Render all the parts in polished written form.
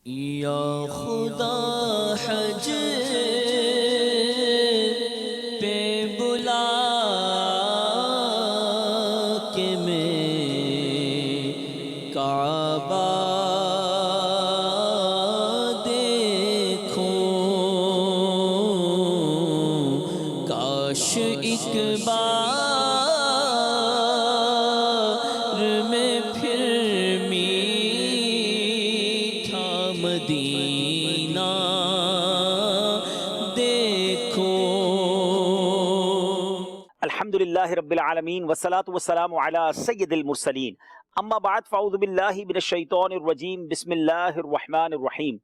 یا خدا حج پہ بلا کے میں کعبہ دیکھوں، کاش ایک بار میں پھر میٹھا مدینہ دیکھوں۔ الحمدللہ رب العالمین والصلاة والسلام علی سید المرسلین، اما بعد فاعوذ باللہ من الشیطان الرجیم، بسم اللہ الرحمن الرحیم۔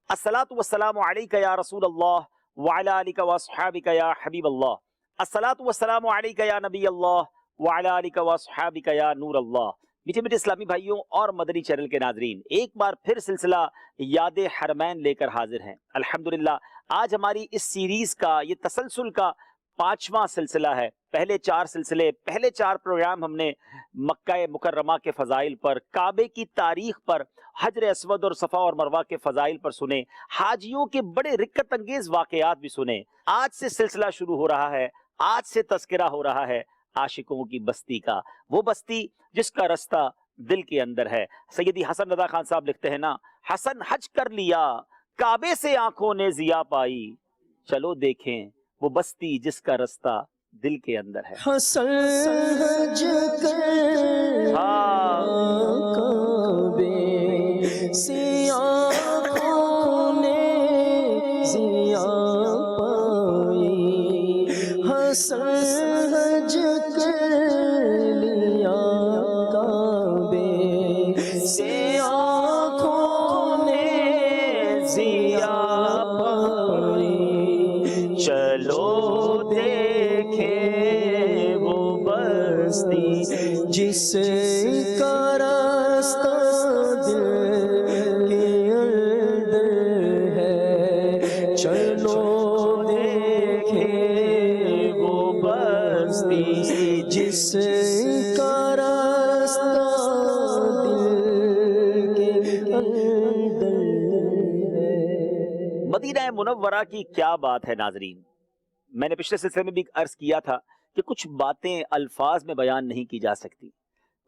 الصلاة والسلام علیک یا رسول اللہ وعلی آلک واصحابک یا حبیب اللہ، الصلاة والسلام علیک یا نبی اللہ وعلی آلک واصحابک یا نور اللہ۔ میٹھے میٹھے اسلامی بھائیوں اور مدنی چینل کے ناظرین، ایک بار پھر سلسلہ یاد حرمین لے کر حاضر ہیں۔ الحمدللہ آج ہماری اس سیریز کا، یہ تسلسل کا 5واں سلسلہ ہے۔ پہلے 4 پروگرام ہم نے مکہ مکرمہ کے فضائل پر، کعبے کی تاریخ پر، حجر اسود اور صفا اور مروہ کے فضائل پر سنے، حاجیوں کے بڑے رکت انگیز واقعات بھی سنے۔ آج سے سلسلہ شروع ہو رہا ہے، آج سے تذکرہ ہو رہا ہے عاشقوں کی بستی کا، وہ بستی جس کا رستہ دل کے اندر ہے۔ سیدی حسن رضا خان صاحب لکھتے ہیں نا، حسن حج کر لیا کعبے سے آنکھوں نے ضیا پائی، چلو دیکھیں وہ بستی جس کا رستہ دل کے اندر ہے۔ حسن حج کر کعبے سے آنکھوں نے ضیا پائی، حسن حج کر لیا کعبے سے آنکھوں نے ضیا پائی، چلو دیکھیں وہ بستی جس کا راستہ دل کے اندر ہے، چلو دیکھیں وہ بستی جس کا راستہ دل کے اندر ہے۔ مدینہ منورہ کی کیا بات ہے ناظرین۔ میں نے پچھلے سلسلے میں بھی عرض کیا تھا کہ کچھ باتیں الفاظ میں بیان نہیں کی جا سکتی،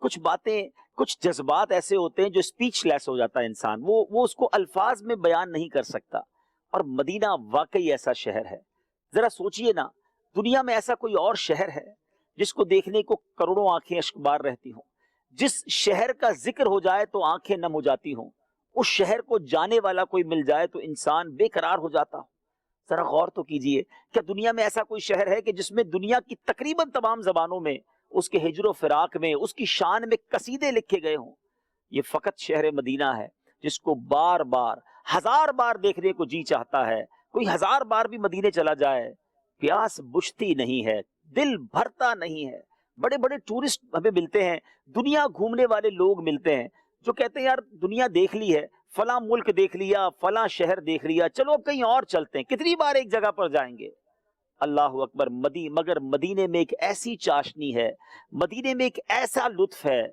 کچھ باتیں، کچھ جذبات ایسے ہوتے ہیں جو سپیچ لیس ہو جاتا ہے انسان، وہ اس کو الفاظ میں بیان نہیں کر سکتا۔ اور مدینہ واقعی ایسا شہر ہے، ذرا سوچئے نا، دنیا میں ایسا کوئی اور شہر ہے جس کو دیکھنے کو کروڑوں آنکھیں اشکبار رہتی ہوں، جس شہر کا ذکر ہو جائے تو آنکھیں نم ہو جاتی ہوں، اس شہر کو جانے والا کوئی مل جائے تو انسان بے قرار ہو جاتا ہو۔ ذرا غور تو کیجئے، کیا دنیا میں ایسا کوئی شہر ہے کہ جس میں دنیا کی تقریباً تمام زبانوں میں اس کے ہجر و فراق میں، اس کی شان میں قصیدے لکھے گئے ہوں؟ یہ فقط شہر مدینہ ہے جس کو بار بار، 1000 بار دیکھنے کو جی چاہتا ہے۔ کوئی 1000 بار بھی مدینے چلا جائے، پیاس بجھتی نہیں ہے، دل بھرتا نہیں ہے۔ بڑے بڑے ٹورسٹ ہمیں ملتے ہیں، دنیا گھومنے والے لوگ ملتے ہیں جو کہتے ہیں یار دنیا دیکھ لی ہے، فلاں ملک دیکھ لیا، فلاں شہر دیکھ لیا، چلو اب کہیں اور چلتے ہیں، کتنی بار ایک جگہ پر جائیں گے۔ اللہ اکبر، مگر مدینے میں ایک ایسی چاشنی ہے، مدینے میں ایک ایسا لطف ہے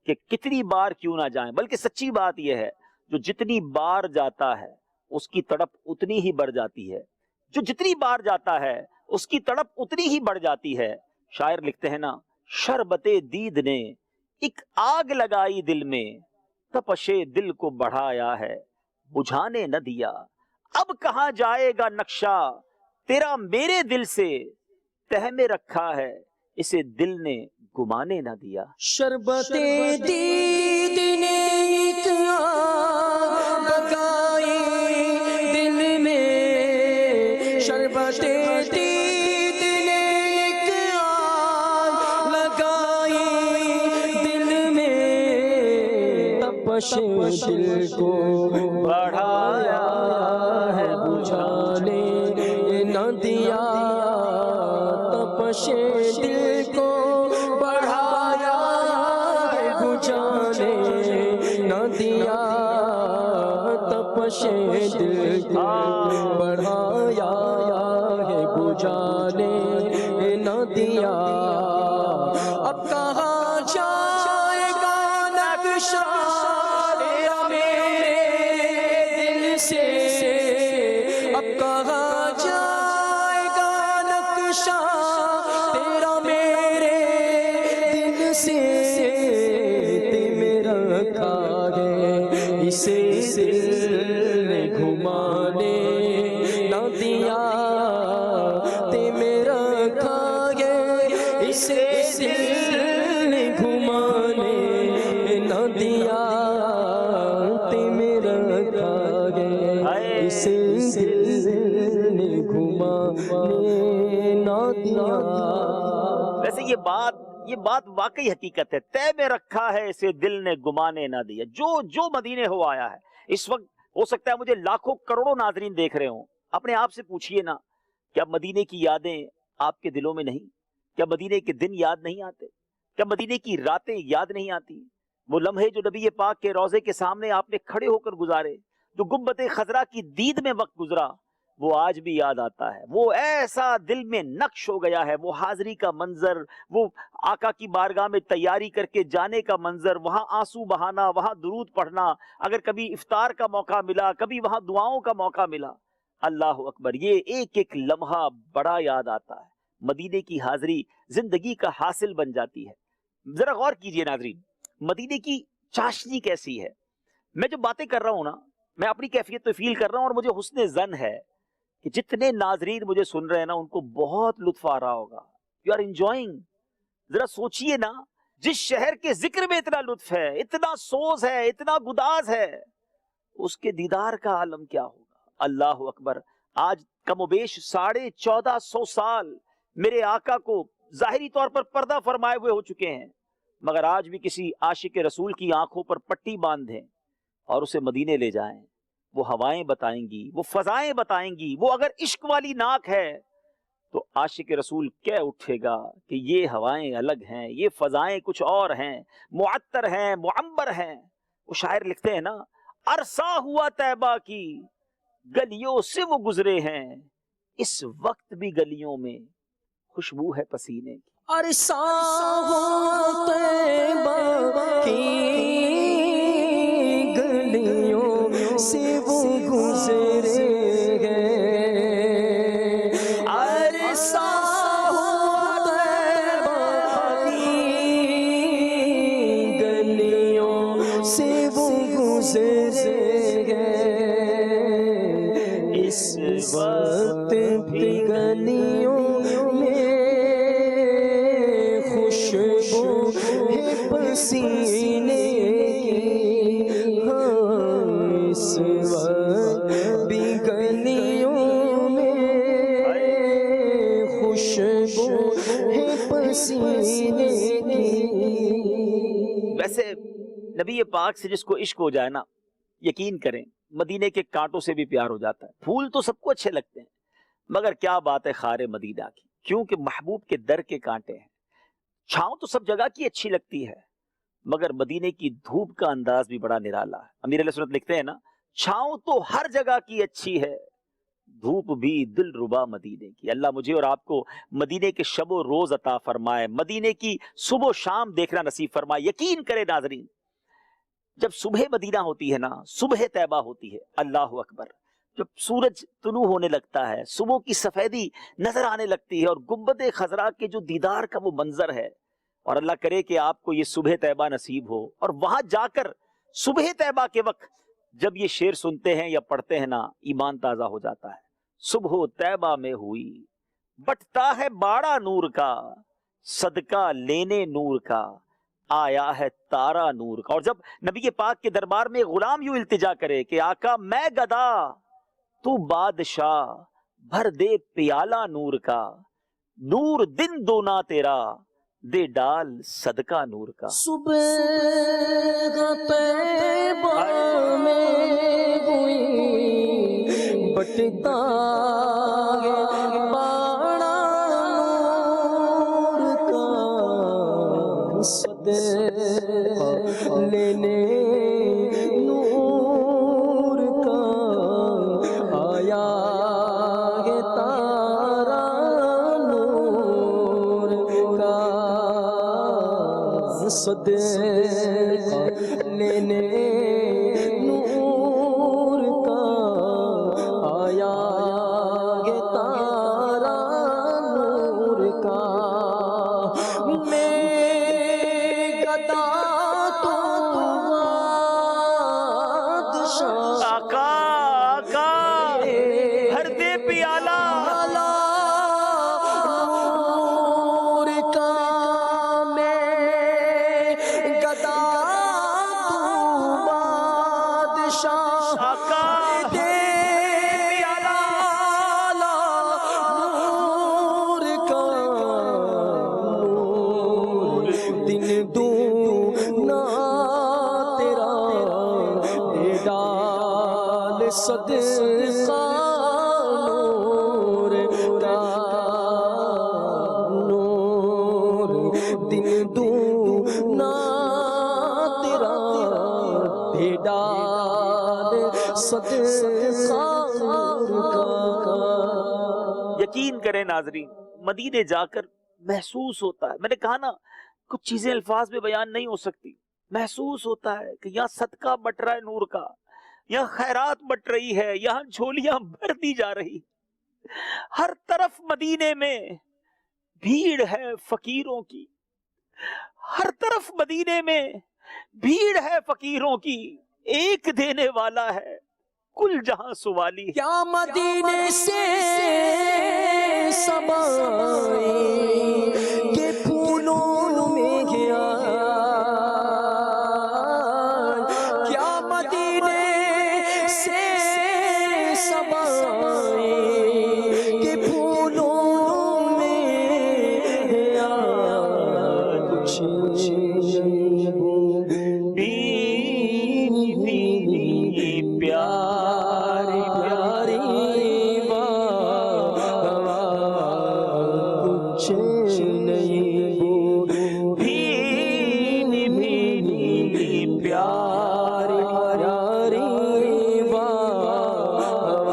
کہ کتنی بار کیوں نہ جائیں۔ بلکہ سچی بات یہ ہے، جو جتنی بار جاتا ہے اس کی تڑپ اتنی ہی بڑھ جاتی ہے، جو جتنی بار جاتا ہے اس کی تڑپ اتنی ہی بڑھ جاتی ہے۔ شاعر لکھتے ہیں نا، شربت دید نے ایک آگ لگائی دل میں، تپش دل کو بڑھایا ہے بجھانے نہ دیا، اب کہاں جائے گا نقشہ تیرا میرے دل سے، تہ میں رکھا ہے اسے دل نے گمانے نہ دیا۔ شربت دید نے ایک آگ لگائی دل میں، شربت دید نے ایک آگ لگائی دل میں، تپش دل کو بڑھایا ہے بجھانے نہ دیا، تپش دل کو بڑھایا ہے بجھانے نہ دیا، تپش دل کو بڑھایا ہے بجھانے نہ دیا۔ اب کہاں جائے گا نقشہ تیرا میرے دل سے اب کہا جائے گا نقشہ تیرا میرے دل سے میرا رکھا ہے اسے دل نے گھمانے نہ دیا میرا رکھا ہے اسے دل نے گھمانے نہ دیا میرا رکھا ہے اسے دل نے گھمانے نہ دیا. ویسے یہ بات واقعی حقیقت ہے. طے میں رکھا ہے اسے دل نے گمانے نہ دیا. جو مدینے ہو آیا ہے اس وقت ہو سکتا ہے مجھے لاکھوں کروڑوں ناظرین دیکھ رہے ہوں. اپنے آپ سے پوچھئے نا, کیا مدینے کی یادیں آپ کے دلوں میں نہیں؟ کیا مدینے کے دن یاد نہیں آتے؟ کیا مدینے کی راتیں یاد نہیں آتی؟ وہ لمحے جو نبی پاک کے روضے کے سامنے آپ نے کھڑے ہو کر گزارے, جو گنبد خضرا کی دید میں وقت گزرا, وہ آج بھی یاد آتا ہے. وہ ایسا دل میں نقش ہو گیا ہے. وہ حاضری کا منظر, وہ آقا کی بارگاہ میں تیاری کر کے جانے کا منظر, وہاں آنسو بہانا, وہاں درود پڑھنا, اگر کبھی افطار کا موقع ملا, کبھی وہاں دعاؤں کا موقع ملا. اللہ اکبر, یہ ایک ایک لمحہ بڑا یاد آتا ہے. مدینے کی حاضری زندگی کا حاصل بن جاتی ہے. ذرا غور کیجئے ناظرین, مدینے کی چاشنی کیسی ہے. میں جو باتیں کر رہا ہوں نا, میں اپنی کیفیت تو فیل کر رہا ہوں, اور مجھے حسن ظن ہے کہ جتنے ناظرین مجھے سن رہے ہیں نا, ان کو بہت لطف آ رہا ہوگا. You are enjoying. ذرا سوچئے نا, جس شہر کے ذکر میں اتنا لطف ہے, اتنا سوز ہے, اتنا گداز ہے, اس کے دیدار کا عالم کیا ہوگا. اللہ اکبر. آج کم و بیش 1450 سال میرے آقا کو ظاہری طور پر پردہ فرمائے ہوئے ہو چکے ہیں, مگر آج بھی کسی عاشق رسول کی آنکھوں پر پٹی باندھ دیں اور اسے مدینے لے جائیں, وہ ہوائیں بتائیں گی, وہ فضائیں بتائیں گی. وہ اگر عشق والی ناک ہے تو عاشق رسول کہہ اٹھے گا کہ یہ ہوائیں الگ ہیں, یہ فضائیں کچھ اور ہیں, معطر ہیں, معمر ہیں. وہ شاعر لکھتے ہیں نا, عرصہ ہوا طیبہ کی گلیوں سے وہ گزرے ہیں, اس وقت بھی گلیوں میں خوشبو ہے پسینے کی. عرصہ ہوا طیبہ کی گلیوں سے وہ گزرے ہیں. عرصہ ہوا طیبہ کی گلیوں سے وہ گزرے ہیں, اس وقت بھی گلیوں میں خوشبو ہے پسینے کی. اس وقت بھی گلیوں میں خوشبو ہے پسینے کی. ویسے نبی پاک سے جس کو عشق ہو جائے نا, یقین کریں مدینے کے کانٹوں سے بھی پیار ہو جاتا ہے. پھول تو سب کو اچھے لگتے ہیں, مگر کیا بات ہے خار مدینہ کی, کیونکہ محبوب کے در کے کانٹے ہیں. چھاؤں تو سب جگہ کی اچھی لگتی ہے, مگر مدینے کی دھوپ کا انداز بھی بڑا نرالا ہے. امیر علیہ سنت لکھتے ہیں نا, چھاؤں تو ہر جگہ کی اچھی ہے, دھوپ بھی دل ربا مدینے کی. اللہ مجھے اور آپ کو مدینے کے شب و روز عطا فرمائے, مدینے کی صبح و شام دیکھنا نصیب فرمائے. یقین کرے ناظرین, جب صبح مدینہ ہوتی ہے نا, صبح طیبہ ہوتی ہے, اللہ اکبر, جب سورج طلوع ہونے لگتا ہے, صبح کی سفیدی نظر آنے لگتی ہے, اور گنبد خضرا کے جو دیدار کا وہ منظر ہے, اور اللہ کرے کہ آپ کو یہ صبح طیبہ نصیب ہو, اور وہاں جا کر صبح طیبہ کے وقت جب یہ شعر سنتے ہیں یا پڑھتے ہیں نا, ایمان تازہ ہو جاتا ہے. صبح طیبہ میں ہوئی بٹتا ہے باڑا نور کا, صدقہ لینے نور کا آیا ہے تارا نور کا. اور جب نبی پاک کے دربار میں غلام یوں التجا کرے کہ آقا میں گدا تو بادشاہ, بھر دے پیالہ نور کا, نور دن دونا تیرا دے ڈال صدقہ نور کا. صبح طیبہ میں ہوئی بٹتا باڑا نور کا, صدقہ لینے نور کا آیا ہے تارا نور کا, صدقہ لینے نور کا صدقہ نور کا نور دن دونا تیرا بھیڈال صدقہ نور کا۔ یقین کریں ناظرین، مدینے جا کر محسوس ہوتا ہے، میں نے کہا نا کچھ چیزیں الفاظ میں بیان نہیں ہو سکتی، محسوس ہوتا ہے کہ یہاں صدقہ بٹ رہا ہے نور کا، یہاں خیرات بٹ رہی ہے، یہاں جھولیاں بھر دی جا رہی، ہر طرف مدینے میں بھیڑ ہے فقیروں کی، ہر طرف مدینے میں بھیڑ ہے فقیروں کی، ایک دینے والا ہے کل جہاں سوالی ہے۔ کیا مدینے سے سبائے کے پھولوں میں گیا، کیا مدینے سے سبائے کے پھولوں میں گیا، کچھ بینی بینی پیاری پیاری کچھ نہیں، بینی بینی پیاری پیاری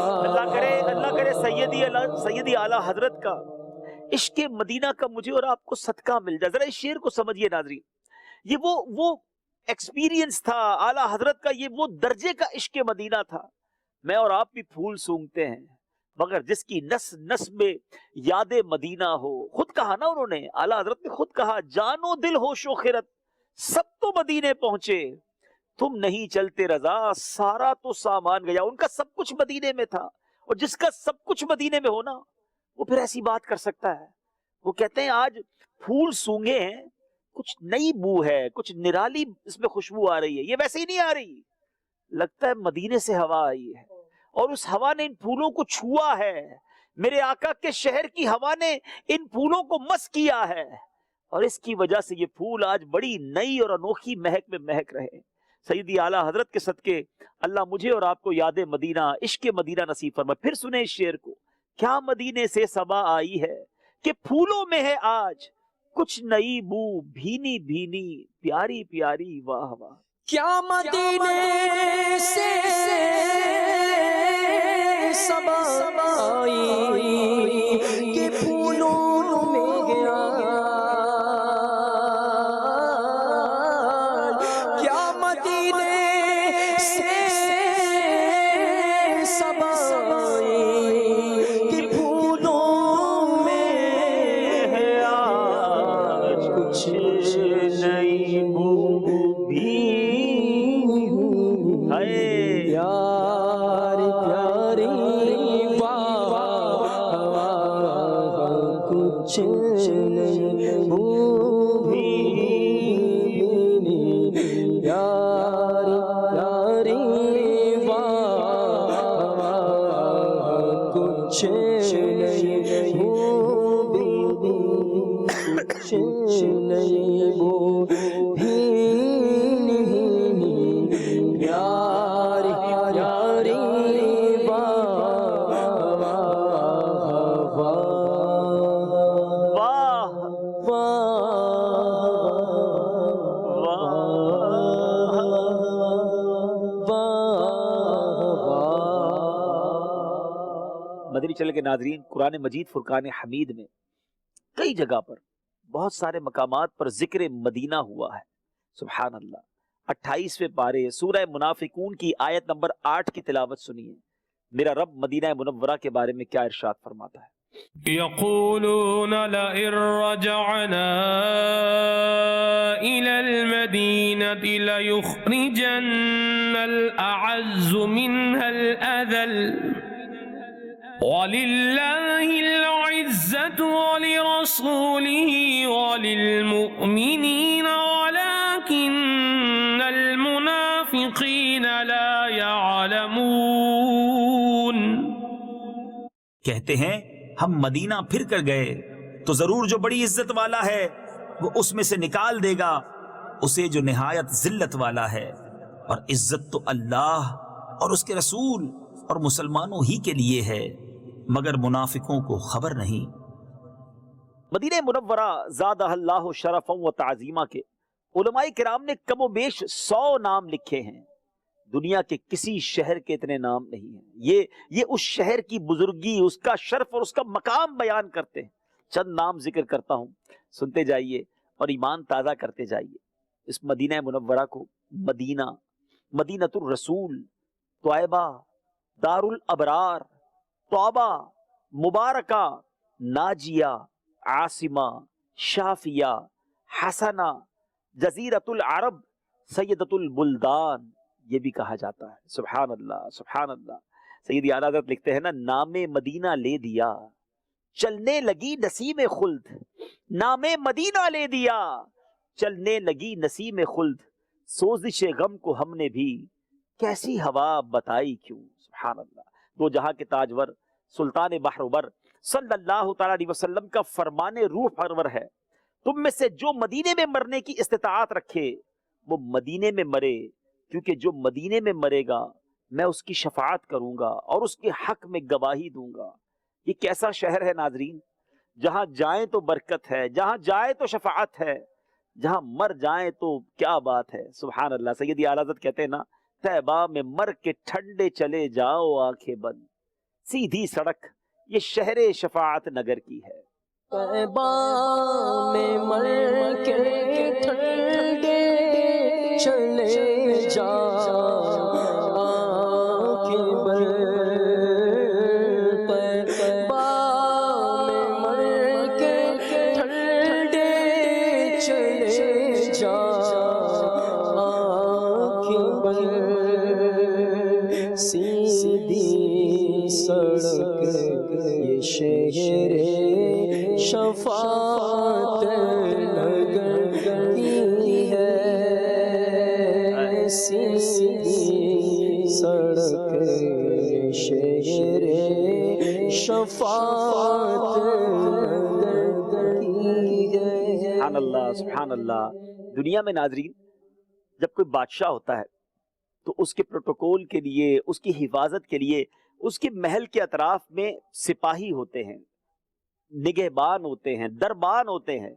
اللہ کرے سیدی اعلیٰ حضرت کا عشق مدینہ کا مجھے اور آپ کو صدقہ مل جائے۔ ذرا اس شعر کو سمجھیے ناظرین، یہ وہ ایکسپیرینس تھا اعلیٰ حضرت کا، یہ وہ درجے کا عشق مدینہ تھا۔ میں اور آپ بھی پھول سونگھتے ہیں، مگر جس کی نس نس میں یاد مدینہ ہو، خود کہا نا انہوں نے، اعلیٰ حضرت نے خود کہا جانو دل ہوش و خرد سب تو مدینے پہنچے، تم نہیں چلتے رضا سارا تو سامان گیا۔ ان کا سب کچھ مدینے میں تھا، اور جس کا سب کچھ مدینے میں ہونا وہ پھر ایسی بات کر سکتا ہے۔ وہ کہتے ہیں آج پھول سونگے ہیں، کچھ نئی بو ہے، کچھ نرالی اس میں خوشبو آ رہی ہے، یہ ویسے ہی نہیں آ رہی، لگتا ہے مدینے سے ہوا آئی ہے، اور اس ہوا نے ان پھولوں کو چھوا ہے، میرے آقا کے شہر کی ہوا نے ان پھولوں کو مس کیا ہے، اور اس کی وجہ سے یہ پھول آج بڑی نئی اور انوکھی مہک میں مہک رہے ہیں۔ سیدی اعلیٰ حضرت کے صدقے اللہ مجھے اور آپ کو یاد مدینہ، عشق مدینہ نصیب فرمائے۔ پھر سنیں اس شعر کو، کیا مدینے سے صبا آئی ہے کہ پھولوں میں ہے آج کچھ نئی بو، بھینی بھینی پیاری پیاری واہ واہ۔ کیا مدینے سے صبا آئی کہ پھولوں میں گیا، کیا مدینے سے صبا آئی کہ پھولوں میں ہے آج کچھ نئی بو بھی پیاری پیاری واہ، کچھ نہیں بو بھی پیاری پیاری واہ، کچھ نہیں بو بھی، کچھ نہیں بو بھی پیاری پیاری مدنی چینل کے ناظرین، قرآن مجید فرقان حمید میں کئی جگہ پر بہت سارے مقامات پر ذکر مدینہ ہوا ہے۔ سبحان اللہ۔ 28ویں پارے سورہ منافقون کی آیت نمبر 8 کی تلاوت سنیے، میرا رب مدینہ منورہ کے بارے میں کیا ارشاد فرماتا ہے۔ يقولون لئن رجعنا إلى المدينة ليخرجن الأعز منها الأذل ولله العزة ولرسوله وللمؤمنين ولكن المنافقين لا يعلمون۔ کہتے ہیں ہم مدینہ پھر کر گئے تو ضرور جو بڑی عزت والا ہے وہ اس میں سے نکال دے گا اسے جو نہایت ذلت والا ہے، اور عزت تو اللہ اور اس کے رسول اور مسلمانوں ہی کے لیے ہے، مگر منافقوں کو خبر نہیں۔ مدینہ منورہ زادہ اللہ شرفا و تعظیمہ کے علماء کرام نے کم و بیش 100 نام لکھے ہیں، دنیا کے کسی شہر کے اتنے نام نہیں ہیں۔ یہ اس شہر کی بزرگی، اس کا شرف اور اس کا مقام بیان کرتے ہیں۔ چند نام ذکر کرتا ہوں، سنتے جائیے اور ایمان تازہ کرتے جائیے۔ اس مدینہ منورہ کو مدینہ، مدینۃ الرسول، طیبہ، دار الابرار، توبہ، مبارکہ، ناجیہ، عاصمہ، شافیہ، حسنہ، جزیرۃ العرب، سیدۃ البلدان یہ بھی کہا جاتا ہے۔ سبحان اللہ، سبحان اللہ۔ سیدی اعلیٰ حضرت لکھتے ہیں نا، نام مدینہ لے دیا چلنے لگی نسیم خلد، نام مدینہ لے دیا چلنے لگی نسیم خلد، سوزش غم کو ہم نے بھی کیسی ہوا بتائی کیوں۔ سبحان اللہ۔ دو جہاں کے تاجور سلطان بحر بر صلی اللہ تعالی علیہ وسلم کا فرمان روح پرور ہے، تم میں سے جو مدینے میں مرنے کی استطاعت رکھے وہ مدینے میں مرے، کیونکہ جو مدینے میں مرے گا میں اس کی شفاعت کروں گا اور اس کے حق میں گواہی دوں گا۔ یہ کیسا شہر ہے ناظرین، جہاں جائیں تو برکت ہے، جہاں جائیں تو شفاعت ہے، جہاں مر جائیں تو کیا بات ہے۔ سبحان اللہ۔ سیدی اعلیٰ حضرت کہتے ہیں نا، طیبہ میں مر کے ٹھنڈے چلے جاؤ آنکھیں بند، سیدھی سڑک یہ شہر شفاعت نگر کی ہے۔ طیبہ میں مر کے ٹھنڈے چلے جا آنکھیں بند، طیبہ میں مر کے ٹھنڈے چلے جا آنکھیں بند، سیدھی سڑک یہ شہر شفاعت نگر کی ہے، سیدھی سڑک یہ شہر شفاعت نگر کی ہے۔ سبحان اللہ، سبحان اللہ۔ دنیا میں ناظرین جب کوئی بادشاہ ہوتا ہے تو اس کے پروٹوکول کے لیے، اس کی حفاظت کے لیے اس کے محل کے اطراف میں سپاہی ہوتے ہیں، نگہبان ہوتے ہیں، دربان ہوتے ہیں۔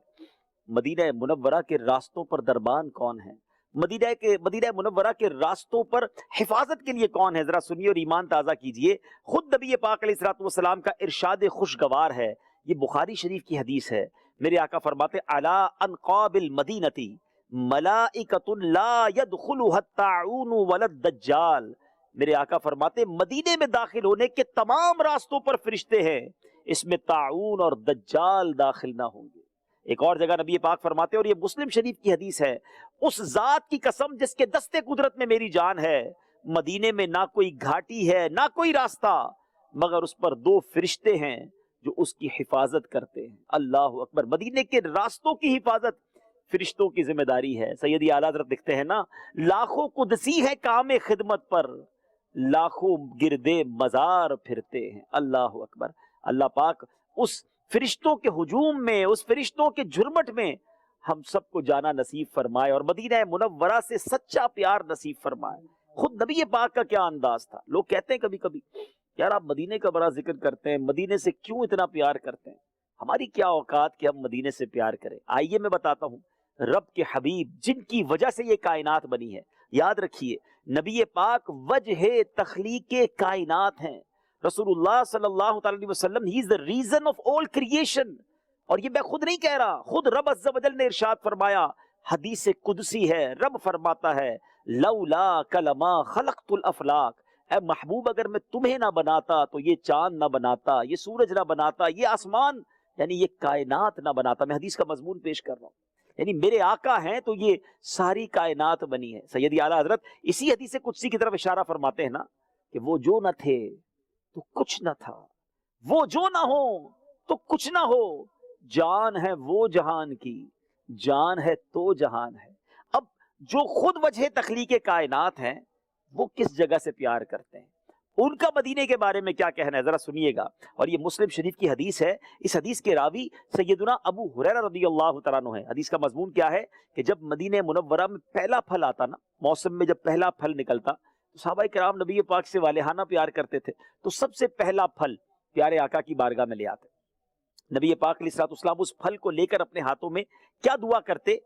مدینہ منورہ کے راستوں پر دربان کون ہیں؟ مدینہ منورہ کے راستوں پر حفاظت کے لیے کون ہے؟ ذرا سنیے اور ایمان تازہ کیجئے۔ خود نبی پاک علیہ الصلوۃ والسلام کا ارشاد خوشگوار ہے، یہ بخاری شریف کی حدیث ہے۔ میرے آقا فرماتے علی انقاب المدینۃ ملائکۃ لا يدخلها الطاعون ولا الدجال، میرے آقا فرماتے مدینے میں داخل ہونے کے تمام راستوں پر فرشتے ہیں، اس میں طاعون اور دجال داخل نہ ہوں گے۔ ایک اور جگہ نبی پاک فرماتے، اور یہ مسلم شریف کی حدیث ہے، اس ذات کی قسم جس کے دستے قدرت میں میری جان ہے، مدینے میں نہ کوئی گھاٹی ہے نہ کوئی راستہ، مگر اس پر 2 فرشتے ہیں جو اس کی حفاظت کرتے ہیں۔ اللہ اکبر۔ مدینے کے راستوں کی حفاظت فرشتوں کی ذمہ داری ہے۔ سیدی اعلیٰ حضرت لکھتے ہیں نا، لاکھوں قدسی ہے کام خدمت پر، لاکھوں گردے مزار پھرتے ہیں۔ اللہ اکبر۔ اللہ پاک اس فرشتوں کے ہجوم میں، اس فرشتوں کے جھرمٹ میں ہم سب کو جانا نصیب فرمائے اور مدینہ منورہ سے سچا پیار نصیب فرمائے۔ خود نبی پاک کا کیا انداز تھا۔ لوگ کہتے ہیں کبھی کبھی، یار آپ مدینے کا بڑا ذکر کرتے ہیں، مدینے سے کیوں اتنا پیار کرتے ہیں؟ ہماری کیا اوقات کہ ہم مدینے سے پیار کریں؟ آئیے میں بتاتا ہوں۔ رب کے حبیب جن کی وجہ سے یہ کائنات بنی ہے، یاد رکھیے نبی پاک وجہ تخلیق کائنات ہیں۔ رسول اللہ صلی اللہ تعالی علیہ وسلم ہی از the reason of all creation، اور یہ میں خود نہیں کہہ رہا، خود رب عز و جل نے ارشاد فرمایا، حدیث قدسی ہے، رب فرماتا ہے لولا کلمہ خلقت الافلاک، اے محبوب اگر میں تمہیں نہ بناتا تو یہ چاند نہ بناتا، یہ سورج نہ بناتا، یہ آسمان یعنی یہ کائنات نہ بناتا۔ میں حدیث کا مضمون پیش کر رہا ہوں، یعنی میرے آقا ہیں تو یہ ساری کائنات بنی ہے۔ سیدی اعلیٰ حضرت اسی حدیث قدسی کی طرف اشارہ فرماتے ہیں نا کہ وہ جو نہ تھے تو کچھ نہ تھا، وہ جو نہ ہو تو کچھ نہ ہو، جان ہے وہ جہان کی، جان ہے تو جہان ہے۔ اب جو خود وجہ تخلیق کائنات ہیں وہ کس جگہ سے پیار کرتے ہیں، ان کا مدینے کے بارے میں کیا کہنا ہے، ذرا سنیے گا۔ اور یہ مسلم شریف کی حدیث ہے، اس حدیث کے راوی سیدنا ابو ہریرہ رضی اللہ تعالیٰ عنہ ہے۔ حدیث کا مضمون کیا ہے کہ جب مدینہ منورہ میں پہلا پھل آتا نا، موسم میں جب پہلا پھل نکلتا، صحابہ کرام نبی پاک سے والہانہ پیار کرتے تھے، تو سب سے پہلا پھل پیارے آقا کی بارگاہ میں لے آتے. نبی پاک علیہ الصلوۃ والسلام اس پھل کو لے کر اپنے ہاتھوں میں کیا دعا کرتے؟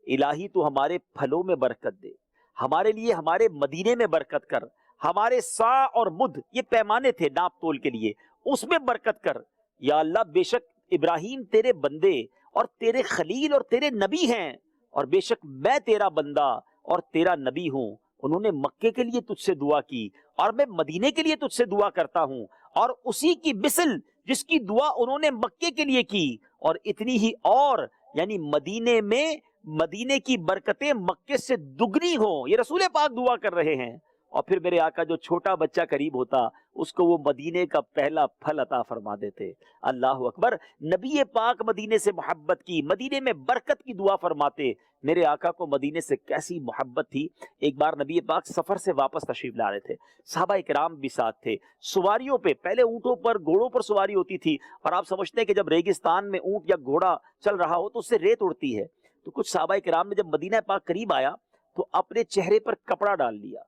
الہی تو ہمارے پھلوں میں برکت دے، ہمارے لیے ہمارے مدینے میں برکت کر، ہمارے سا اور مد یہ پیمانے تھے ناپ تول کے لیے، اس میں برکت کر. یا اللہ بے شک ابراہیم تیرے بندے اور تیرے خلیل اور تیرے نبی ہیں، اور بے شک میں تیرا بندہ اور تیرا نبی ہوں. انہوں نے مکے کے لیے تجھ سے دعا کی اور میں مدینے کے لیے تجھ سے دعا کرتا ہوں، اور اسی کی مثل جس کی دعا انہوں نے مکے کے لیے کی، اور اتنی ہی اور یعنی مدینے میں مدینے کی برکتیں مکے سے دگنی ہوں. یہ رسول پاک دعا کر رہے ہیں. اور پھر میرے آقا جو چھوٹا بچہ قریب ہوتا اس کو وہ مدینے کا پہلا پھل عطا فرما دیتے. اللہ اکبر. نبی پاک مدینے سے محبت کی، مدینے میں برکت کی دعا فرماتے. میرے آقا کو مدینے سے کیسی محبت تھی. ایک بار نبی پاک سفر سے واپس تشریف لا رہے تھے، صحابہ کرام بھی ساتھ تھے. سواریوں پہ پہلے اونٹوں پر گھوڑوں پر سواری ہوتی تھی، اور آپ سمجھتے ہیں کہ جب ریگستان میں اونٹ یا گھوڑا چل رہا ہو تو اس سے ریت اڑتی ہے. تو کچھ صحابہ کرام نے جب مدینہ پاک قریب آیا تو اپنے چہرے پر کپڑا ڈال لیا.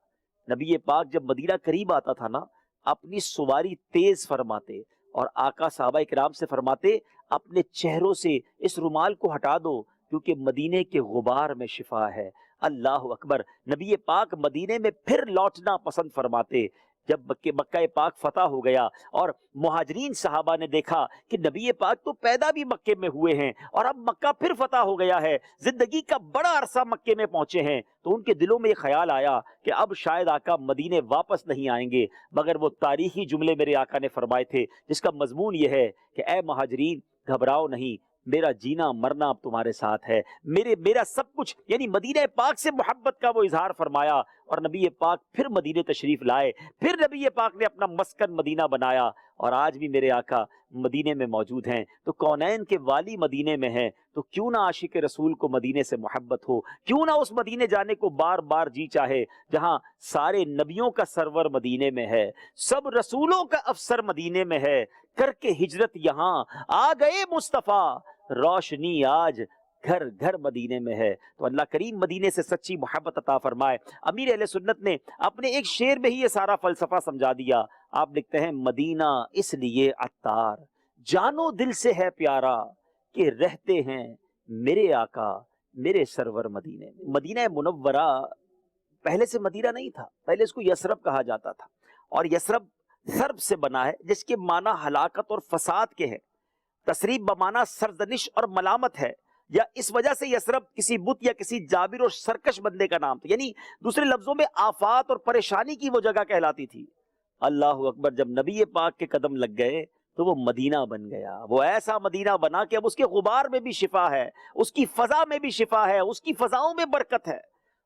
نبی پاک جب مدینہ قریب آتا تھا نا اپنی سواری تیز فرماتے، اور آقا صحابہ کرام سے فرماتے اپنے چہروں سے اس رومال کو ہٹا دو کیونکہ مدینے کے غبار میں شفا ہے. اللہ اکبر. نبی پاک مدینے میں پھر لوٹنا پسند فرماتے. جب مکہ پاک فتح ہو گیا اور مہاجرین صحابہ نے دیکھا کہ نبی پاک تو پیدا بھی مکے میں ہوئے ہیں اور اب مکہ پھر فتح ہو گیا ہے، زندگی کا بڑا عرصہ مکے میں پہنچے ہیں، تو ان کے دلوں میں یہ خیال آیا کہ اب شاید آقا مدینے واپس نہیں آئیں گے. مگر وہ تاریخی جملے میرے آقا نے فرمائے تھے جس کا مضمون یہ ہے کہ اے مہاجرین گھبراؤ نہیں، میرا جینا مرنا اب تمہارے ساتھ ہے. میرا سب کچھ یعنی مدینہ پاک سے محبت کا وہ اظہار فرمایا، اور نبی پاک پھر مدینے تشریف لائے. پھر نبی پاک نے اپنا مسکن مدینہ بنایا، اور آج بھی میرے آقا مدینے میں موجود ہیں. تو کونین کے والی مدینے میں ہیں، تو کیوں نہ عاشق رسول کو مدینے سے محبت ہو، کیوں نہ اس مدینے جانے کو بار بار جی چاہے جہاں سارے نبیوں کا سرور مدینے میں ہے، سب رسولوں کا افسر مدینے میں ہے. کر کے ہجرت یہاں آ گئے مصطفیٰ، روشنی آج گھر گھر مدینے میں ہے. تو اللہ کریم مدینے سے سچی محبت عطا فرمائے. امیر اہل سنت نے اپنے ایک شعر میں ہی یہ سارا فلسفہ سمجھا دیا. آپ لکھتے ہیں مدینہ اس لیے عطار جانو دل سے ہے پیارا کہ رہتے ہیں میرے آقا میرے سرور مدینے میں. مدینہ منورہ پہلے سے مدینہ نہیں تھا، پہلے اس کو یثرب کہا جاتا تھا، اور یثرب سرب سے بنا ہے جس کے معنی ہلاکت اور فساد کے ہیں. تصریب بمعنی سرزنش اور ملامت ہے، یا اس وجہ سے یثرب کسی بت یا کسی جابر اور سرکش بندے کا نام تھا، یعنی دوسرے لفظوں میں آفات اور پریشانی کی وہ جگہ کہلاتی تھی. اللہ اکبر. جب نبی پاک کے قدم لگ گئے تو وہ مدینہ بن گیا. وہ ایسا مدینہ بنا کہ اب اس کے غبار میں بھی شفا ہے، اس کی فضا میں بھی شفا ہے، اس کی فضاؤں میں برکت ہے.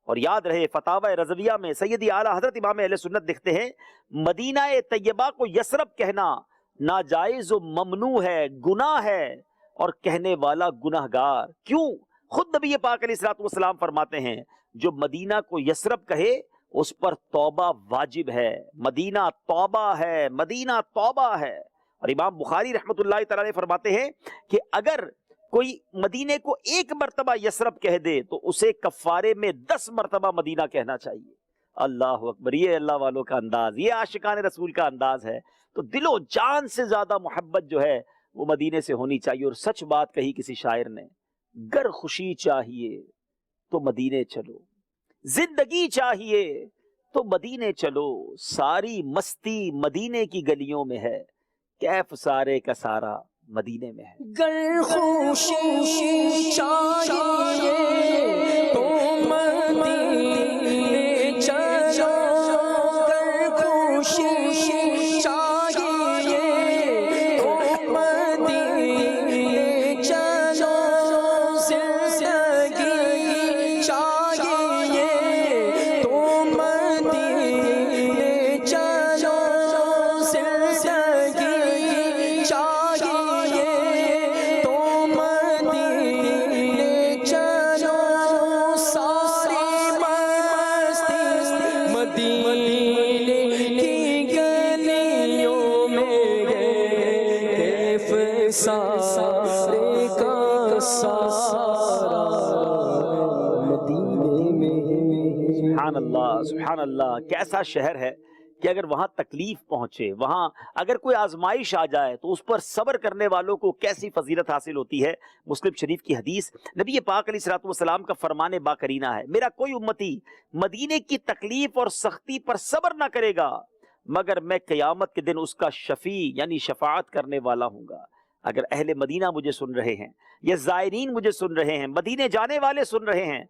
اور یاد رہے فتاوی رضویہ میں سیدی اعلیٰ حضرت امام اہل سنت لکھتے ہیں مدینہ طیبہ کو یثرب کہنا ناجائز و ممنوع ہے، گناہ ہے، اور کہنے والا گناہگار. کیوں؟ خود نبی پاک علیہ الصلوۃ والسلام فرماتے ہیں جو مدینہ کو یثرب کہے اس پر توبہ واجب ہے. مدینہ توبہ ہے، مدینہ توبہ ہے. اور امام بخاری رحمۃ اللہ تعالی فرماتے ہیں کہ اگر کوئی مدینے کو ایک مرتبہ یثرب کہہ دے تو اسے کفارے میں 10 مرتبہ مدینہ کہنا چاہیے. اللہ اکبر. یہ اللہ والوں کا انداز، یہ عاشقان رسول کا انداز ہے. تو دل و جان سے زیادہ محبت جو ہے وہ مدینے سے ہونی چاہیے. اور سچ بات کہی کسی شاعر نے، گر خوشی چاہیے تو مدینے چلو، زندگی چاہیے تو مدینے چلو، ساری مستی مدینے کی گلیوں میں ہے، کیف سارے کا سارا مدینے میں ہے. گر خوشی چاہیے تو مدینے چلو، گر خوشی چاہیے تو مدینے چلو، زندگی چاہیے تو مدینے چلو، زندگی چاہیے تو مدینے چلو، ساری مستی مدینے کی گلیوں میں ہے، کیف سارے کا سارا مدینے میں ہے. سبحان اللہ. اللہ سبحان اللہ، کیسا شہر ہے کہ اگر وہاں تکلیف پہنچے، وہاں اگر کوئی آزمائش آ جائے تو اس پر صبر کرنے والوں کو کیسی فضیلت حاصل ہوتی ہے۔ مسلم شریف کی حدیث، نبی پاک علیہ الصلوۃ والسلام کا فرمان باقرینہ ہے، میرا کوئی امتی مدینے کی تکلیف اور سختی پر صبر نہ کرے گا مگر میں قیامت کے دن اس کا شفیع یعنی شفاعت کرنے والا ہوں گا۔ اگر اہل مدینہ مجھے سن رہے ہیں یا زائرین مجھے سن رہے ہیں، مدینے جانے والے سن رہے ہیں،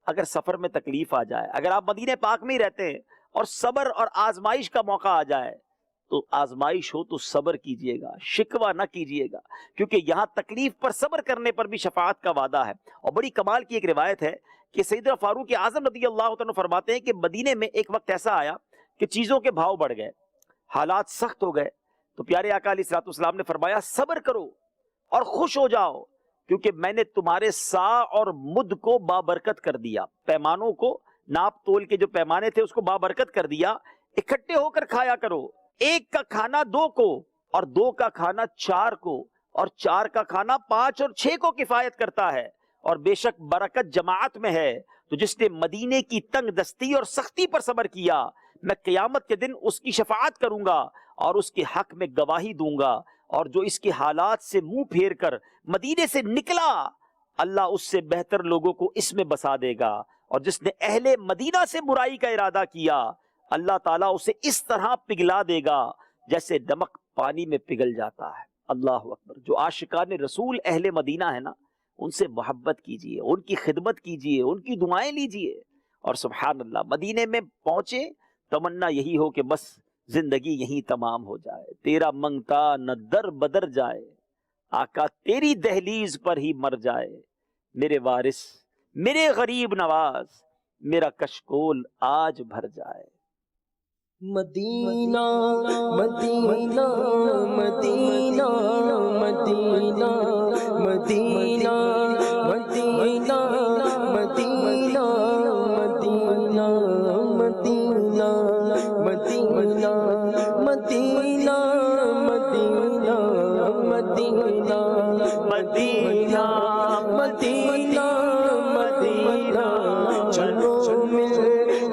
اگر سفر میں تکلیف آ جائے، اگر آپ مدینہ پاک میں ہی رہتے ہیں اور صبر اور آزمائش کا موقع آ جائے تو آزمائش ہو تو صبر کیجئے گا، شکوہ نہ کیجئے گا، کیونکہ یہاں تکلیف پر صبر کرنے پر بھی شفاعت کا وعدہ ہے۔ اور بڑی کمال کی ایک روایت ہے کہ سیدنا فاروق اعظم رضی اللہ عنہ فرماتے ہیں کہ مدینے میں ایک وقت ایسا آیا کہ چیزوں کے بھاؤ بڑھ گئے، حالات سخت ہو گئے، تو پیارے آقا علیہ الصلوۃ والسلام نے فرمایا صبر کرو اور خوش ہو جاؤ، کیونکہ میں نے تمہارے سا اور مد کو بابرکت کر دیا، پیمانوں کو، ناپ تول کے جو پیمانے تھے اس کو بابرکت کر دیا، اکٹھے ہو کر کھایا کرو، ایک کا کھانا 2 کو اور 2 کا کھانا 4 کو اور 4 کا کھانا 5 اور 6 کو کفایت کرتا ہے، اور بے شک برکت جماعت میں ہے۔ تو جس نے مدینے کی تنگ دستی اور سختی پر صبر کیا، میں قیامت کے دن اس کی شفاعت کروں گا اور اس کے حق میں گواہی دوں گا، اور جو اس کے حالات سے منہ پھیر کر مدینے سے نکلا، اللہ اس سے بہتر لوگوں کو اس میں بسا دے گا، اور جس نے اہل مدینہ سے برائی کا ارادہ کیا، اللہ تعالیٰ اسے اس طرح پگھلا دے گا جیسے نمک پانی میں پگھل جاتا ہے۔ اللہ اکبر۔ جو عاشقان رسول اہل مدینہ ہے نا، ان سے محبت کیجئے، ان کی خدمت کیجئے، ان کی دعائیں لیجئے، اور سبحان اللہ مدینے میں پہنچے تمنا یہی ہو کہ بس زندگی یہیں تمام ہو جائے، تیرا منگتا نہ در بدر جائے، آقا تیری دہلیز پر ہی مر جائے، میرے وارث میرے غریب نواز، میرا کشکول آج بھر جائے۔ مدینہ مدینہ مدینہ مدینہ مدینہ مدینہ مدینہ مدینہ مدینہ مدینہ مدینہ مدینہ مدینہ مدینہ مدینہ مدینہ، چلو مل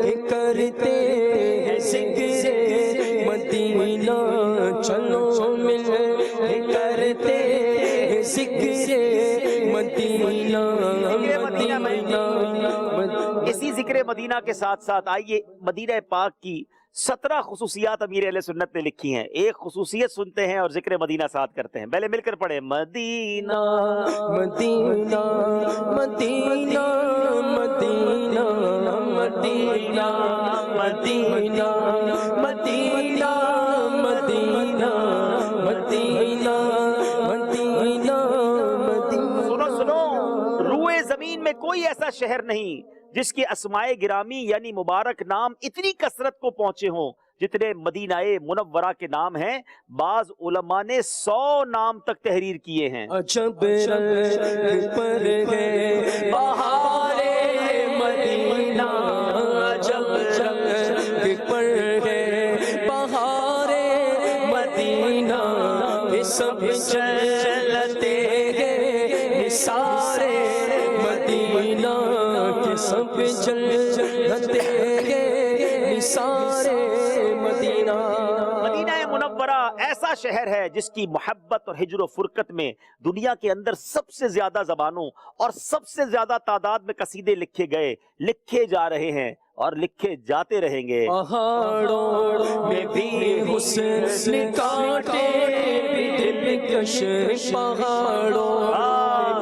کے کرتے ہیں ذکر مدینہ، چلو مل کے کرتے ہیں ذکر مدینہ مدینہ۔ اسی ذکر مدینہ کے ساتھ ساتھ آئیے مدینہ پاک کی 17 خصوصیات امیر اہل سنت نے لکھی ہیں، ایک خصوصیت سنتے ہیں اور ذکر مدینہ ساتھ کرتے ہیں۔ پہلے مل کر پڑھیں مدینہ مدینہ مدینہ مدینہ مدینہ مدینہ مدینہ مدینہ مدینہ مدینہ مدینہ۔ سنو سنو، روئے زمین میں کوئی ایسا شہر نہیں جس کے اسماء گرامی یعنی مبارک نام اتنی کثرت کو پہنچے ہوں جتنے مدینہ منورہ کے نام ہیں۔ بعض علماء نے 100 نام تک تحریر کیے ہیں۔ عجب رنگ پر ہے بہار مدینہ، عجب رنگ پر ہے بہار مدینہ، یہ سب چلتے ہیں سارے مدینہ، کے سب چلتے ہیں سارے مدینہ۔ مدینہ منورہ ایسا شہر ہے جس کی محبت اور ہجر و فرقت میں دنیا کے اندر سب سے زیادہ زبانوں اور سب سے زیادہ تعداد میں قصیدے لکھے گئے، لکھے جا رہے ہیں اور لکھے جاتے رہیں گے۔ پہاڑوں میں بھی حسن کاٹے بھی دلکش، پہاڑوں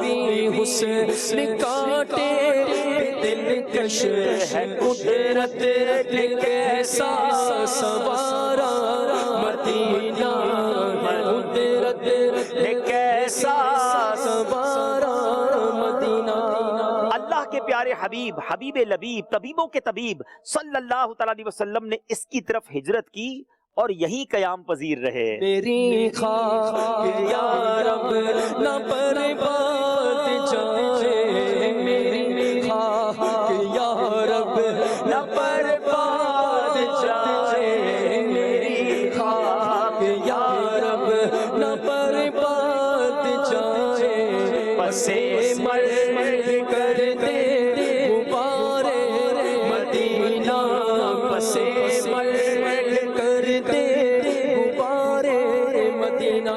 میں بھی حسن کاٹے بھی دلکش ہے، قدرت نے کیسا سوارا مدینہ، قدرت نے کیسا سوارا مدینہ۔ اللہ کے پیارے حبیب، حبیب لبیب، طبیبوں کے طبیب صلی اللہ تعالی علیہ وسلم نے اس کی طرف ہجرت کی اور یہی قیام پذیر رہے۔ میری خواہ یا رب نہ برباد جائے، میری خواہ یا رب نہ برباد جائے، میری خواہ یا رب نہ برباد جائے، پسے مر کر دے غبارے مدینہ، مدینہ.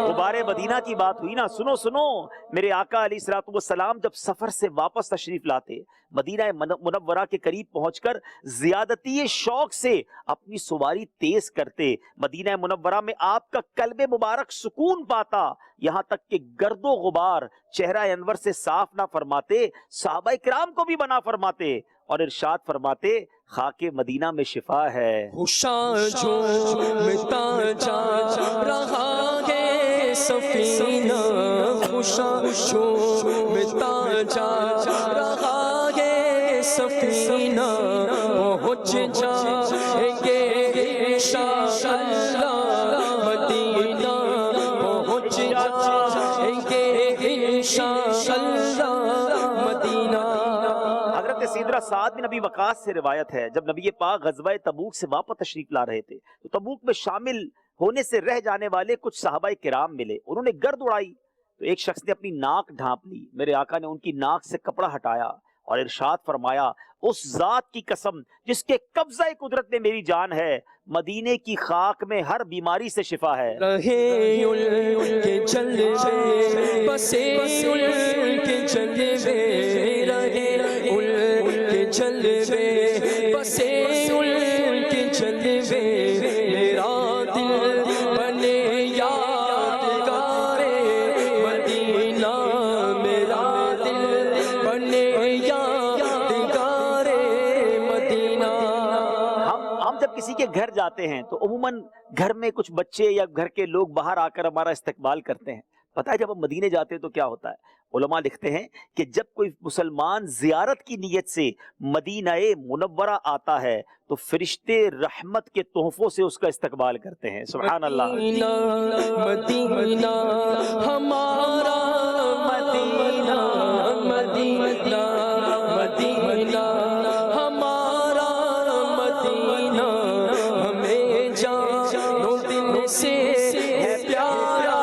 غبار مدینہ کی بات ہوئی نا. سنو سنو، میرے آقا علیہ الصلوۃ والسلام جب سفر سے واپس تشریف لاتے، مدینہ منورہ کے قریب پہنچ کر زیادتی شوق سے اپنی سواری تیز کرتے. مدینہ منورہ میں آپ کا قلب مبارک سکون پاتا، یہاں تک کہ گرد و غبار چہرہ انور سے صاف نہ فرماتے، صحابہ کرام کو بھی بنا فرماتے اور ارشاد فرماتے خاک مدینہ میں شفا ہے. خوشاں جھومتا جا رہا ہے سفینہ، خوشاں جھومتا جا رہا ہے سفینہ، پہنچ جائیں گے انشاءاللہ مدینہ، پہنچ جائیں گے انشاءاللہ مدینہ. حضرت سیدنا سعد بن ابی وقاص سے روایت ہے، جب نبی پاک غزوہ تبوک سے واپس تشریف لا رہے تھے تو تبوک میں شامل ہونے سے رہ جانے والے کچھ صحابہ کرام ملے. انہوں نے گرد اڑائی تو ایک شخص نے اپنی ناک ڈھانپ لی. میرے آقا نے ان کی ناک سے کپڑا ہٹایا اور ارشاد فرمایا اس ذات کی قسم جس کے قبضہ قدرت میں میری جان ہے، مدینے کی خاک میں ہر بیماری سے شفا ہے. رہے ان کے جلوے بسے ان کے جلوے، رہے ان کے جلوے بسے ان کے جلوے، میرا دل بنے یادگار مدینہ، میرا دل بنے یادگار مدینہ. ہم جب کسی کے گھر جاتے ہیں تو عموماً گھر میں کچھ بچے یا گھر کے لوگ باہر آ کر ہمارا استقبال کرتے ہیں. پتہ ہے جب ہم مدینے جاتے ہیں تو کیا ہوتا ہے؟ علماء لکھتے ہیں کہ جب کوئی مسلمان زیارت کی نیت سے مدینہ منورہ آتا ہے تو فرشتے رحمت کے تحفوں سے اس کا استقبال کرتے ہیں. سبحان اللہ. مدینہ ہمارا مدینہ، مدینہ مدینہ ہمارا مدینہ، ہمیں جانو دل سے ہے پیارا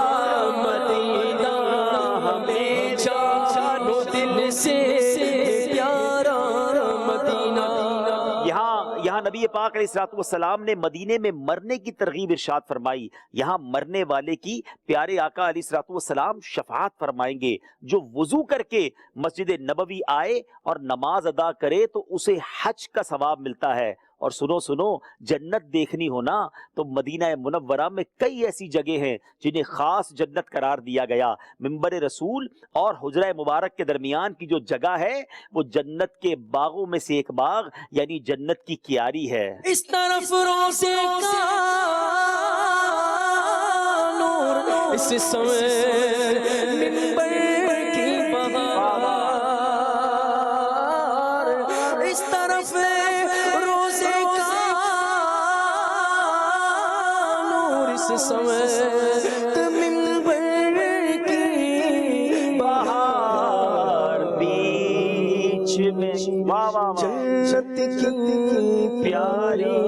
مدینہ، ہمیں جانو دل سے پیارا مدینہ. یہاں نبی پاک علیہ الصلوۃ والسلام نے مدینے میں مرنے کی ترغیب ارشاد فرمائی. یہاں مرنے والے کی پیارے آقا علیہ الصلوۃ والسلام شفاعت فرمائیں گے. جو وضو کر کے مسجد نبوی آئے اور نماز ادا کرے تو اسے حج کا ثواب ملتا ہے. اور سنو سنو، جنت دیکھنی ہونا تو مدینہ منورہ میں کئی ایسی جگہ ہیں جنہیں خاص جنت قرار دیا گیا. منبر رسول اور حجرہ مبارک کے درمیان کی جو جگہ ہے وہ جنت کے باغوں میں سے ایک باغ یعنی جنت کی کیاری ہے. اس طرف روزے کا نور، اس سمے منبر کی بہار، اس طرف روزے کا نور، اس سمے منبر کی بہار، بیچ میں جنت کی پیاری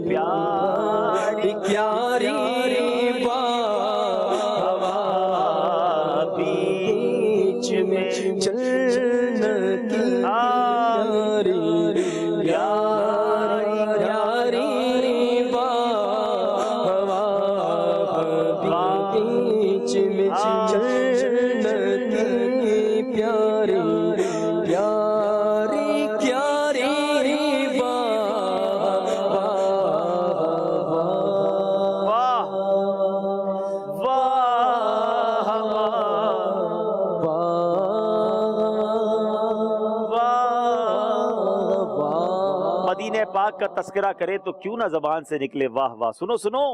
پیاری پیاری بہوا، بیچ میں جنت کی پیاری پیاری پیاری بہوا، بیچ میں جنت کی پیاری پیاری پیاری بہوا. واہ واہ. مدینہ پاک کا تذکرہ کرے تو کیوں نہ زبان سے نکلے واہ واہ. سنو سنو،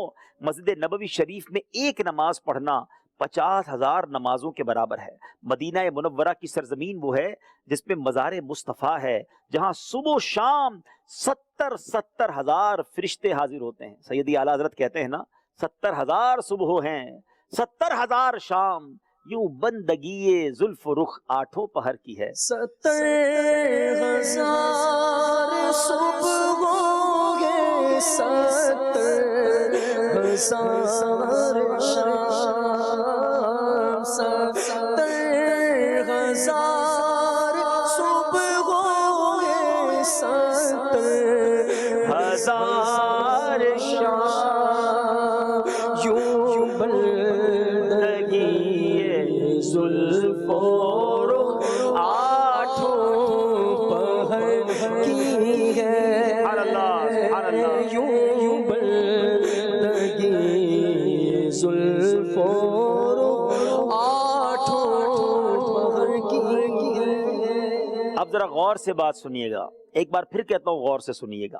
مسجد نبوی شریف میں ایک نماز پڑھنا 50,000 نمازوں کے برابر ہے. مدینہ منورہ کی سرزمین وہ ہے جس میں مزار مصطفیٰ ہے، جہاں صبح و شام 70,000 فرشتے حاضر ہوتے ہیں. سیدی اعلیٰ حضرت کہتے ہیں نا 70,000 صبح ہیں 70,000 شام، یوں بندگی زلف و رخ آٹھوں پہر کی ہے. 70,000 صبح ہوں گے، 70,000 شام، 70,000 صبح ہوں گے، 70,000 شام، یوں زلف و رخ آٹھوں پہر کی ہے سبحان اللہ سبحان اللہ یوں بندگی زلف و رخ آٹھوں پہر کی ہے۔ اب ذرا غور سے بات سنیے گا، ایک بار پھر کہتا ہوں غور سے سنیے گا۔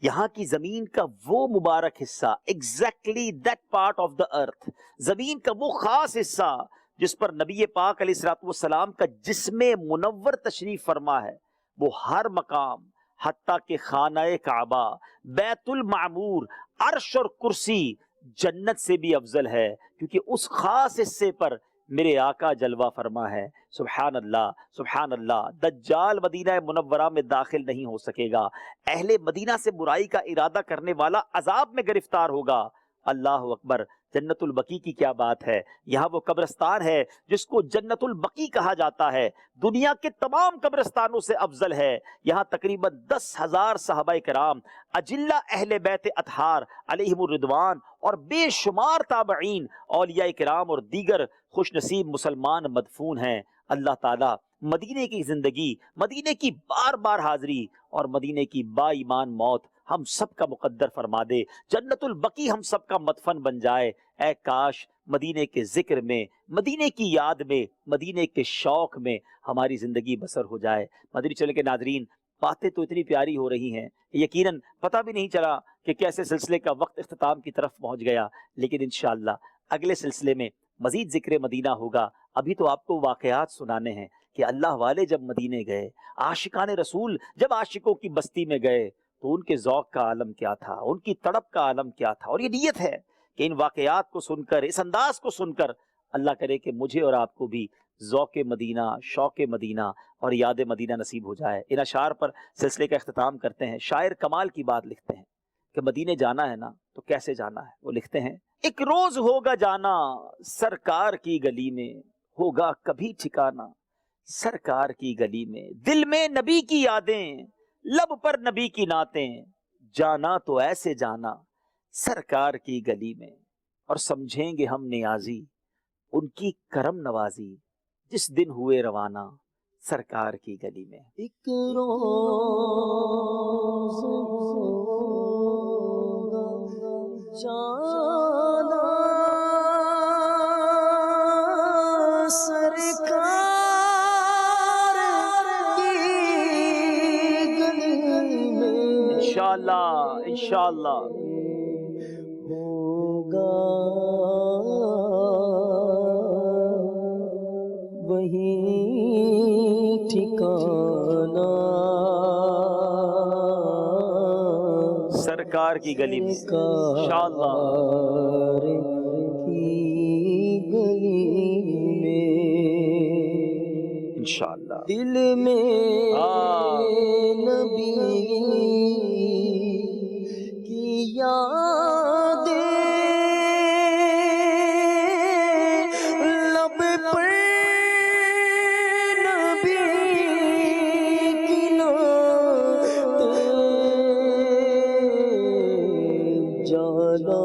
یہاں کی زمین کا وہ مبارک حصہ، exactly that part of the earth، زمین کا وہ خاص حصہ جس پر نبی پاک علیہ الصلوۃ والسلام کا جسم منور تشریف فرما ہے، وہ ہر مقام حتیٰ کہ خانہ کعبہ، بیت المعمور، عرش اور کرسی جنت سے بھی افضل ہے، کیونکہ اس خاص حصے پر میرے آقا جلوہ فرما ہے۔ سبحان اللہ سبحان اللہ۔ دجال مدینہ منورہ میں داخل نہیں ہو سکے گا، اہل مدینہ سے برائی کا ارادہ کرنے والا عذاب میں گرفتار ہوگا۔ اللہ اکبر۔ جنت البقیع کی کیا بات ہے، یہاں وہ قبرستان ہے جس کو جنت البقیع کہا جاتا ہے، دنیا کے تمام قبرستانوں سے افضل ہے۔ یہاں تقریباً 10,000 صحابہ کرام، اجلہ اہل بیت اطہار علیہم الرضوان اور بے شمار تابعین، اولیاء کرام اور دیگر خوش نصیب مسلمان مدفون ہیں۔ اللہ تعالیٰ مدینے کی زندگی، مدینے کی بار بار حاضری اور مدینے کی با ایمان موت ہم سب کا مقدر فرما دے، جنت البقیع ہم سب کا مدفن بن جائے۔ اے کاش مدینے کے ذکر میں، مدینے کی یاد میں، مدینے کے شوق میں ہماری زندگی بسر ہو جائے۔ مدنی چینل کے ناظرین، باتیں تو اتنی پیاری ہو رہی ہیں، یقیناً پتہ بھی نہیں چلا کہ کیسے سلسلے کا وقت اختتام کی طرف پہنچ گیا، لیکن انشاءاللہ اگلے سلسلے میں مزید ذکر مدینہ ہوگا۔ ابھی تو آپ کو واقعات سنانے ہیں کہ اللہ والے جب مدینے گئے، عاشقان رسول جب عاشقوں کی بستی میں گئے تو ان کے ذوق کا عالم کیا تھا، ان کی تڑپ کا عالم کیا تھا۔ اور یہ نیت ہے کہ ان واقعات کو سن کر، اس انداز کو سن کر، اللہ کرے کہ مجھے اور آپ کو بھی ذوق مدینہ، شوق مدینہ اور یاد مدینہ نصیب ہو جائے۔ ان اشعار پر سلسلے کا اختتام کرتے ہیں۔ شاعر کمال کی بات لکھتے ہیں کہ مدینے جانا ہے نا تو کیسے جانا ہے۔ وہ لکھتے ہیں، ایک روز ہوگا جانا سرکار کی گلی میں، ہوگا کبھی ٹھکانا سرکار کی گلی میں، دل میں نبی کی یادیں، لب پر نبی کی نعتیں، جانا تو ایسے جانا سرکار کی گلی میں، اور سمجھیں گے ہم نیازی ان کی کرم نوازی جس دن ہوئے روانہ سرکار کی گلی میں۔ ایک روز ہوگا جانا سرکار کی گلی میں، انشاءاللہ انشاءاللہ ہوگا وہی ٹھکانا سرکار کی گلی میں انشاءاللہ۔ کی گلی میں انشاءاللہ دل میں نبی کی یادیں، لب پر نبی کی نعتیں، جانا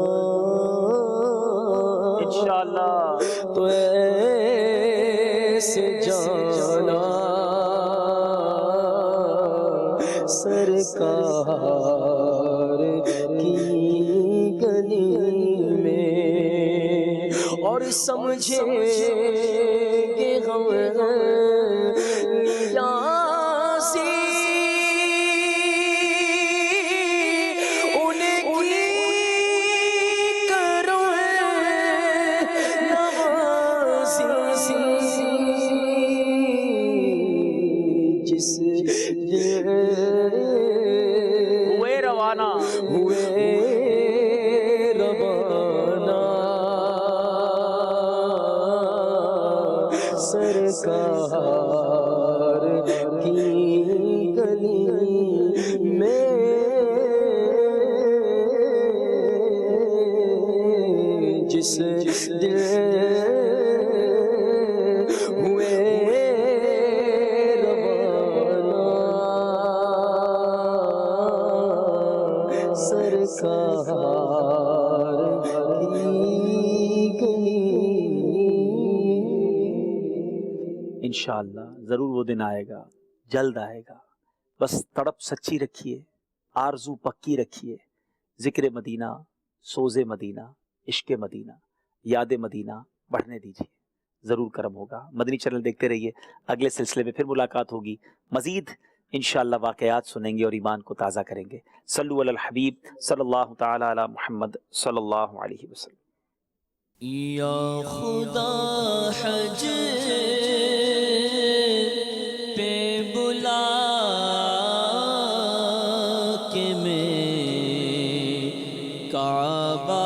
انشاءاللہ تو ایسے جانا سرکار کی گلی میں، اور سمجھیں گے ہم نیازی ان کی کرم نوازی جس دن ہوئے روانہ ہوئے روانہ سرکار کی گلی میں، جس دن ہوئے روانہ سرکار کی گلی انشاءاللہ ضرور وہ دن آئے گا، جلد آئے گا. بس تڑپ سچی رکھیے، آرزو پکی رکھیے، ذکر مدینہ، سوز مدینہ، عشق مدینہ، یاد مدینہ بڑھنے دیجیے، ضرور کرم ہوگا. مدنی چینل دیکھتے رہیے، اگلے سلسلے میں پھر ملاقات ہوگی، مزید انشاءاللہ واقعات سنیں گے اور ایمان کو تازہ کریں گے. صلو علی الحبیب صلی اللہ تعالی علی محمد صلی اللہ علیہ وسلم. یا خدا حج پہ بلا کے میں کعبہ